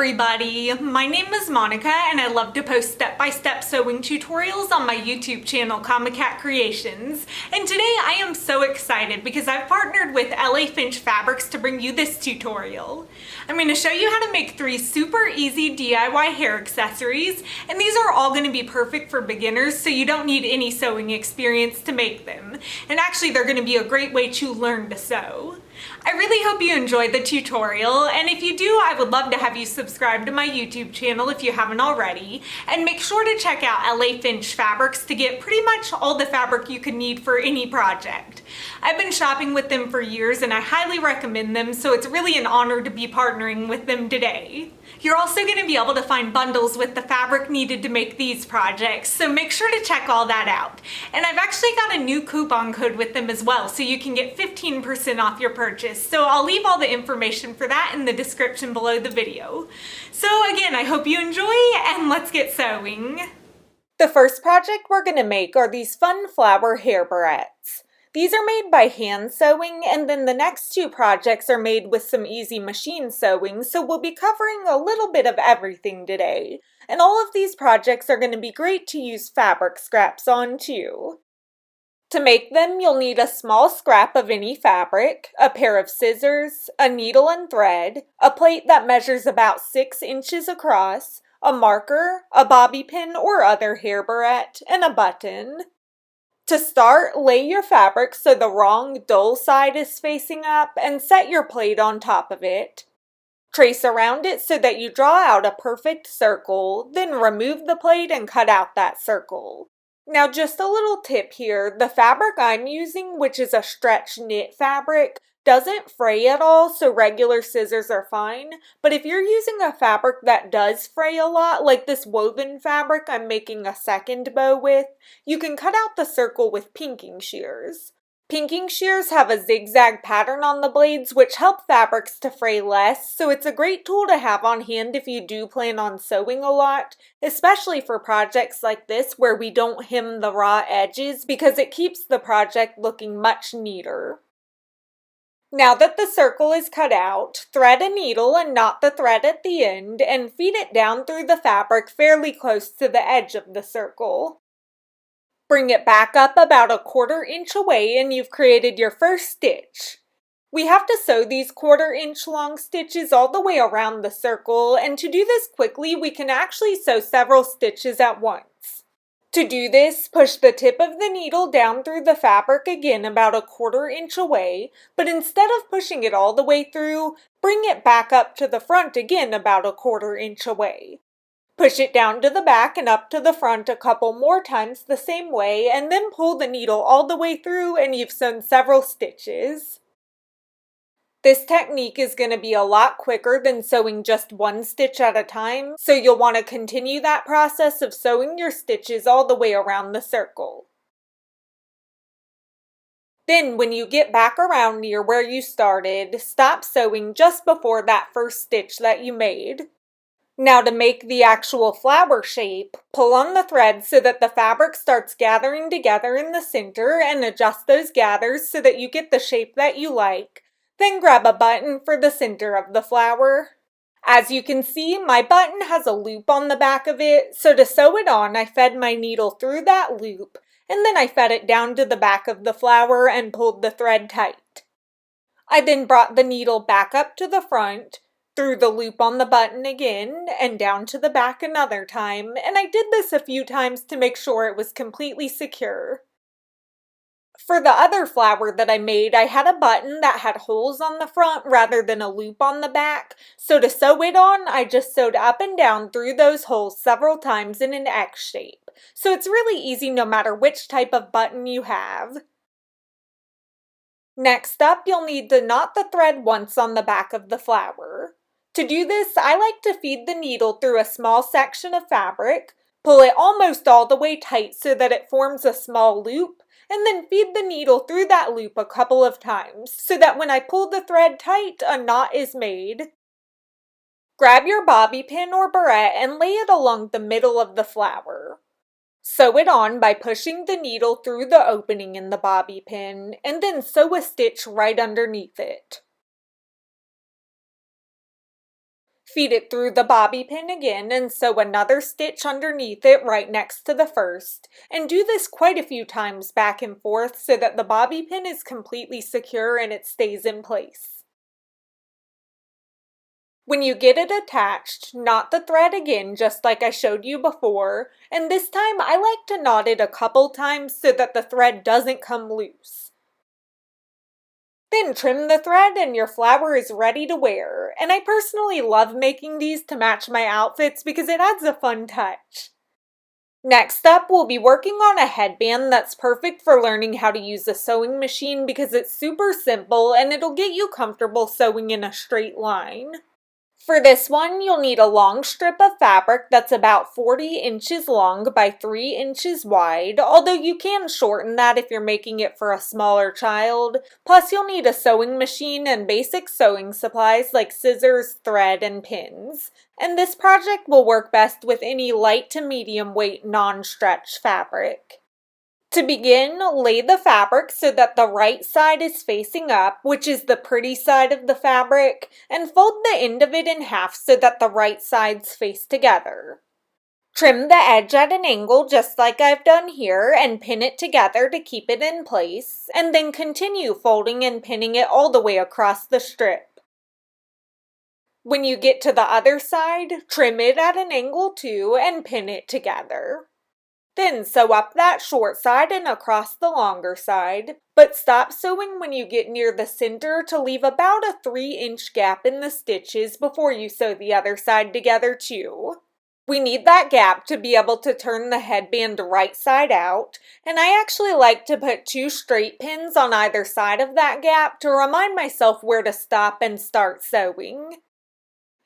everybody! My name is Monica and I love to post step-by-step sewing tutorials on my YouTube channel Comicat Creations. And today I am so excited because I've partnered with LA Finch Fabrics to bring you this tutorial. I'm going to show you how to make 3 super easy DIY hair accessories, and these are all going to be perfect for beginners, so you don't need any sewing experience to make them. And actually they're going to be a great way to learn to sew. I really hope you enjoyed the tutorial, and if you do, I would love to have you subscribe to my YouTube channel if you haven't already, and make sure to check out LA Finch Fabrics to get pretty much all the fabric you could need for any project. I've been shopping with them for years and I highly recommend them, so it's really an honor to be partnering with them today. You're also going to be able to find bundles with the fabric needed to make these projects, so make sure to check all that out. And I've actually got a new coupon code with them as well, so you can get 15% off your purchase. So I'll leave all the information for that in the description below the video. So again, I hope you enjoy, and let's get sewing. The first project we're going to make are these fun flower hair barrettes. These are made by hand sewing, and then the next 2 projects are made with some easy machine sewing, so we'll be covering a little bit of everything today. And all of these projects are going to be great to use fabric scraps on too. To make them, you'll need a small scrap of any fabric, a pair of scissors, a needle and thread, a plate that measures about 6 inches across, a marker, a bobby pin or other hair barrette, and a button. To start, lay your fabric so the wrong, dull side is facing up and set your plate on top of it. Trace around it so that you draw out a perfect circle, then remove the plate and cut out that circle. Now just a little tip here, the fabric I'm using, which is a stretch knit fabric, doesn't fray at all, so regular scissors are fine. But if you're using a fabric that does fray a lot, like this woven fabric I'm making a second bow with, you can cut out the circle with pinking shears. Pinking shears have a zigzag pattern on the blades which help fabrics to fray less, so it's a great tool to have on hand if you do plan on sewing a lot, especially for projects like this where we don't hem the raw edges because it keeps the project looking much neater. Now that the circle is cut out, thread a needle and knot the thread at the end and feed it down through the fabric fairly close to the edge of the circle. Bring it back up about a 1/4 inch away and you've created your first stitch. We have to sew these 1/4 inch long stitches all the way around the circle, and to do this quickly we can actually sew several stitches at once. To do this, push the tip of the needle down through the fabric again about a 1/4 inch away, but instead of pushing it all the way through, bring it back up to the front again about a 1/4 inch away. Push it down to the back and up to the front a couple more times the same way, and then pull the needle all the way through and you've sewn several stitches. This technique is going to be a lot quicker than sewing just 1 stitch at a time, so you'll want to continue that process of sewing your stitches all the way around the circle. Then when you get back around near where you started, stop sewing just before that first stitch that you made. Now to make the actual flower shape, pull on the thread so that the fabric starts gathering together in the center and adjust those gathers so that you get the shape that you like. Then grab a button for the center of the flower. As you can see, my button has a loop on the back of it, so to sew it on, I fed my needle through that loop, and then I fed it down to the back of the flower and pulled the thread tight. I then brought the needle back up to the front, through the loop on the button again, and down to the back another time, and I did this a few times to make sure it was completely secure. For the other flower that I made, I had a button that had holes on the front rather than a loop on the back, so to sew it on, I just sewed up and down through those holes several times in an X shape, so it's really easy no matter which type of button you have. Next up, you'll need to knot the thread once on the back of the flower. To do this, I like to feed the needle through a small section of fabric, pull it almost all the way tight so that it forms a small loop, and then feed the needle through that loop a couple of times, so that when I pull the thread tight, a knot is made. Grab your bobby pin or barrette and lay it along the middle of the flower. Sew it on by pushing the needle through the opening in the bobby pin, and then sew a stitch right underneath it. Feed it through the bobby pin again and sew another stitch underneath it right next to the first, and do this quite a few times back and forth so that the bobby pin is completely secure and it stays in place. When you get it attached, knot the thread again just like I showed you before, and this time I like to knot it a couple times so that the thread doesn't come loose. Then trim the thread and your flower is ready to wear, and I personally love making these to match my outfits because it adds a fun touch. Next up, we'll be working on a headband that's perfect for learning how to use a sewing machine because it's super simple and it'll get you comfortable sewing in a straight line. For this one, you'll need a long strip of fabric that's about 40 inches long by 3 inches wide, although you can shorten that if you're making it for a smaller child. Plus, you'll need a sewing machine and basic sewing supplies like scissors, thread, and pins. And this project will work best with any light to medium weight non-stretch fabric. To begin, lay the fabric so that the right side is facing up, which is the pretty side of the fabric, and fold the end of it in half so that the right sides face together. Trim the edge at an angle just like I've done here and pin it together to keep it in place, and then continue folding and pinning it all the way across the strip. When you get to the other side, trim it at an angle too and pin it together. Then sew up that short side and across the longer side, but stop sewing when you get near the center to leave about a 3-inch gap in the stitches before you sew the other side together too. We need that gap to be able to turn the headband right side out, and I actually like to put 2 straight pins on either side of that gap to remind myself where to stop and start sewing.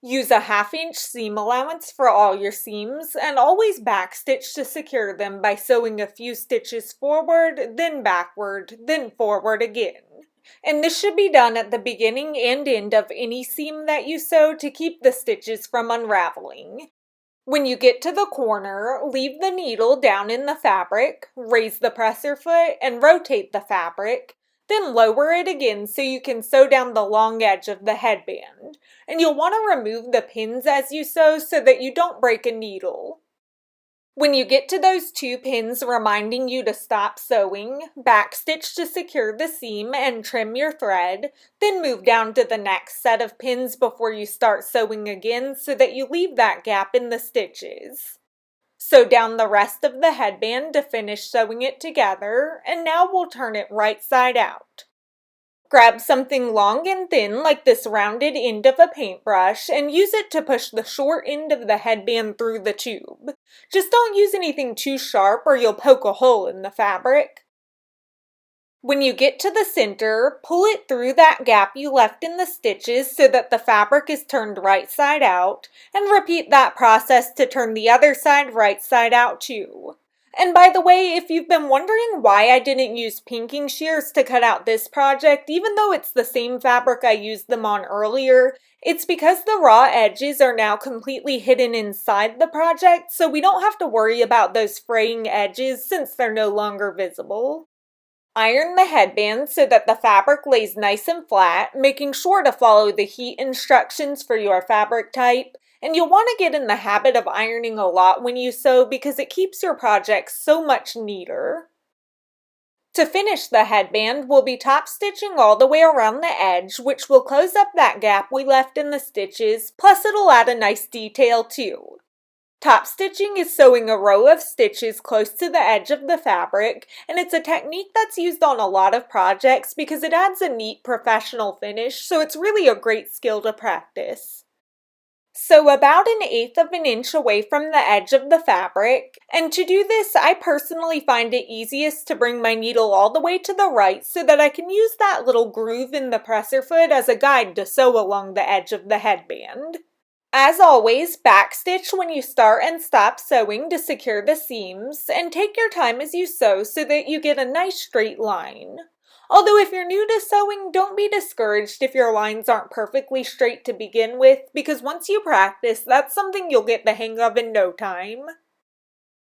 Use a 1/2-inch seam allowance for all your seams, and always backstitch to secure them by sewing a few stitches forward, then backward, then forward again. And this should be done at the beginning and end of any seam that you sew to keep the stitches from unraveling. When you get to the corner, leave the needle down in the fabric, raise the presser foot, and rotate the fabric. Then lower it again so you can sew down the long edge of the headband. And you'll want to remove the pins as you sew so that you don't break a needle. When you get to those 2 pins reminding you to stop sewing, backstitch to secure the seam and trim your thread, then move down to the next set of pins before you start sewing again so that you leave that gap in the stitches. Sew down the rest of the headband to finish sewing it together, and now we'll turn it right side out. Grab something long and thin like this rounded end of a paintbrush and use it to push the short end of the headband through the tube. Just don't use anything too sharp or you'll poke a hole in the fabric. When you get to the center, pull it through that gap you left in the stitches so that the fabric is turned right side out, and repeat that process to turn the other side right side out too. And by the way, if you've been wondering why I didn't use pinking shears to cut out this project, even though it's the same fabric I used them on earlier, it's because the raw edges are now completely hidden inside the project, so we don't have to worry about those fraying edges since they're no longer visible. Iron the headband so that the fabric lays nice and flat, making sure to follow the heat instructions for your fabric type. And you'll want to get in the habit of ironing a lot when you sew because it keeps your project so much neater. To finish the headband, we'll be top stitching all the way around the edge, which will close up that gap we left in the stitches, plus it'll add a nice detail too. Top stitching is sewing a row of stitches close to the edge of the fabric, and it's a technique that's used on a lot of projects because it adds a neat professional finish, so it's really a great skill to practice. Sew about 1/8 of an inch away from the edge of the fabric, and to do this I personally find it easiest to bring my needle all the way to the right so that I can use that little groove in the presser foot as a guide to sew along the edge of the headband. As always, backstitch when you start and stop sewing to secure the seams, and take your time as you sew so that you get a nice straight line. Although if you're new to sewing, don't be discouraged if your lines aren't perfectly straight to begin with, because once you practice, that's something you'll get the hang of in no time.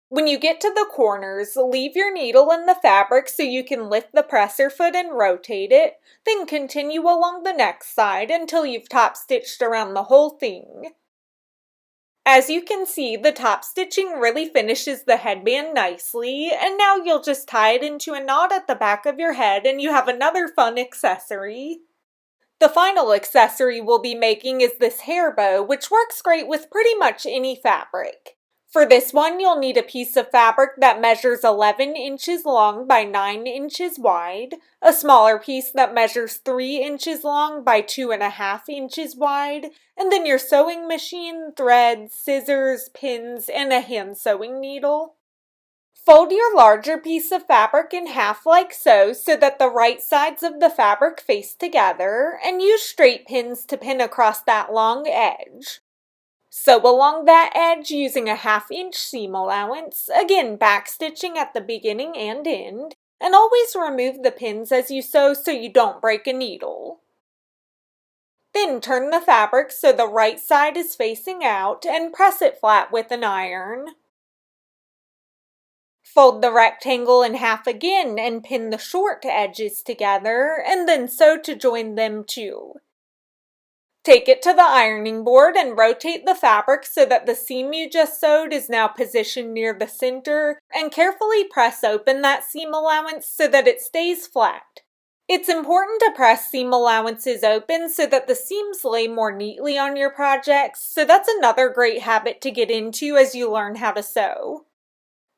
When you get to the corners, leave your needle in the fabric so you can lift the presser foot and rotate it, then continue along the next side until you've top stitched around the whole thing. As you can see, the top stitching really finishes the headband nicely, and now you'll just tie it into a knot at the back of your head and you have another fun accessory. The final accessory we'll be making is this hair bow, which works great with pretty much any fabric. For this one, you'll need a piece of fabric that measures 11 inches long by 9 inches wide, a smaller piece that measures 3 inches long by 2.5 inches wide, and then your sewing machine, thread, scissors, pins, and a hand sewing needle. Fold your larger piece of fabric in half like so that the right sides of the fabric face together, and use straight pins to pin across that long edge. Sew along that edge using a 1/2 inch seam allowance, again backstitching at the beginning and end, and always remove the pins as you sew so you don't break a needle. Then turn the fabric so the right side is facing out and press it flat with an iron. Fold the rectangle in half again and pin the short edges together, and then sew to join them too. Take it to the ironing board and rotate the fabric so that the seam you just sewed is now positioned near the center, and carefully press open that seam allowance so that it stays flat. It's important to press seam allowances open so that the seams lay more neatly on your projects, so that's another great habit to get into as you learn how to sew.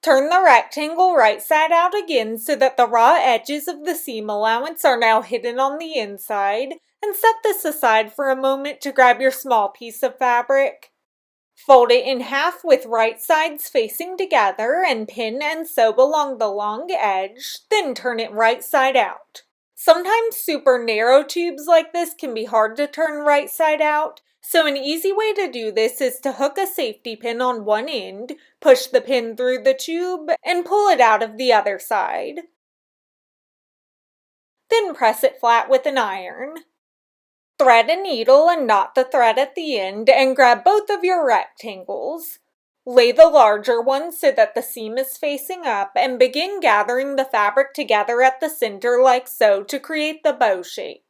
Turn the rectangle right side out again so that the raw edges of the seam allowance are now hidden on the inside, and set this aside for a moment to grab your small piece of fabric. Fold it in half with right sides facing together and pin and sew along the long edge, then turn it right side out. Sometimes super narrow tubes like this can be hard to turn right side out, so an easy way to do this is to hook a safety pin on one end, push the pin through the tube, and pull it out of the other side. Then press it flat with an iron. Thread a needle and knot the thread at the end and grab both of your rectangles. Lay the larger one so that the seam is facing up and begin gathering the fabric together at the center like so to create the bow shape.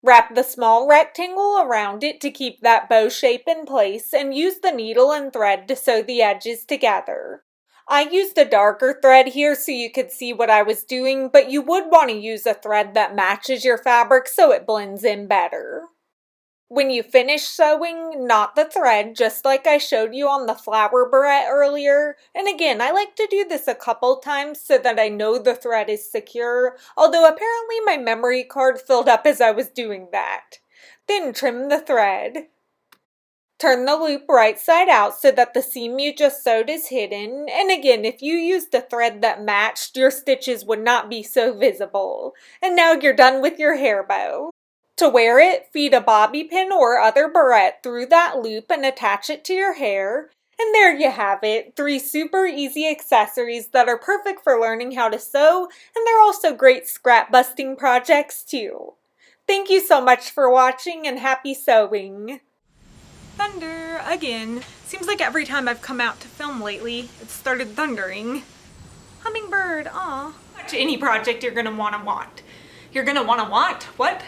Wrap the small rectangle around it to keep that bow shape in place and use the needle and thread to sew the edges together. I used a darker thread here so you could see what I was doing, but you would want to use a thread that matches your fabric so it blends in better. When you finish sewing, knot the thread just like I showed you on the flower barrette earlier, and again I like to do this a couple times so that I know the thread is secure, although apparently my memory card filled up as I was doing that. Then trim the thread. Turn the loop right side out so that the seam you just sewed is hidden, and again if you used a thread that matched, your stitches would not be so visible. And now you're done with your hair bow. To wear it, feed a bobby pin or other barrette through that loop and attach it to your hair. And there you have it, 3 super easy accessories that are perfect for learning how to sew, and they're also great scrap busting projects too. Thank you so much for watching and happy sewing! Thunder again. Seems like every time I've come out to film lately, it started thundering. Hummingbird, aw. Any project you're gonna want. You're gonna want what?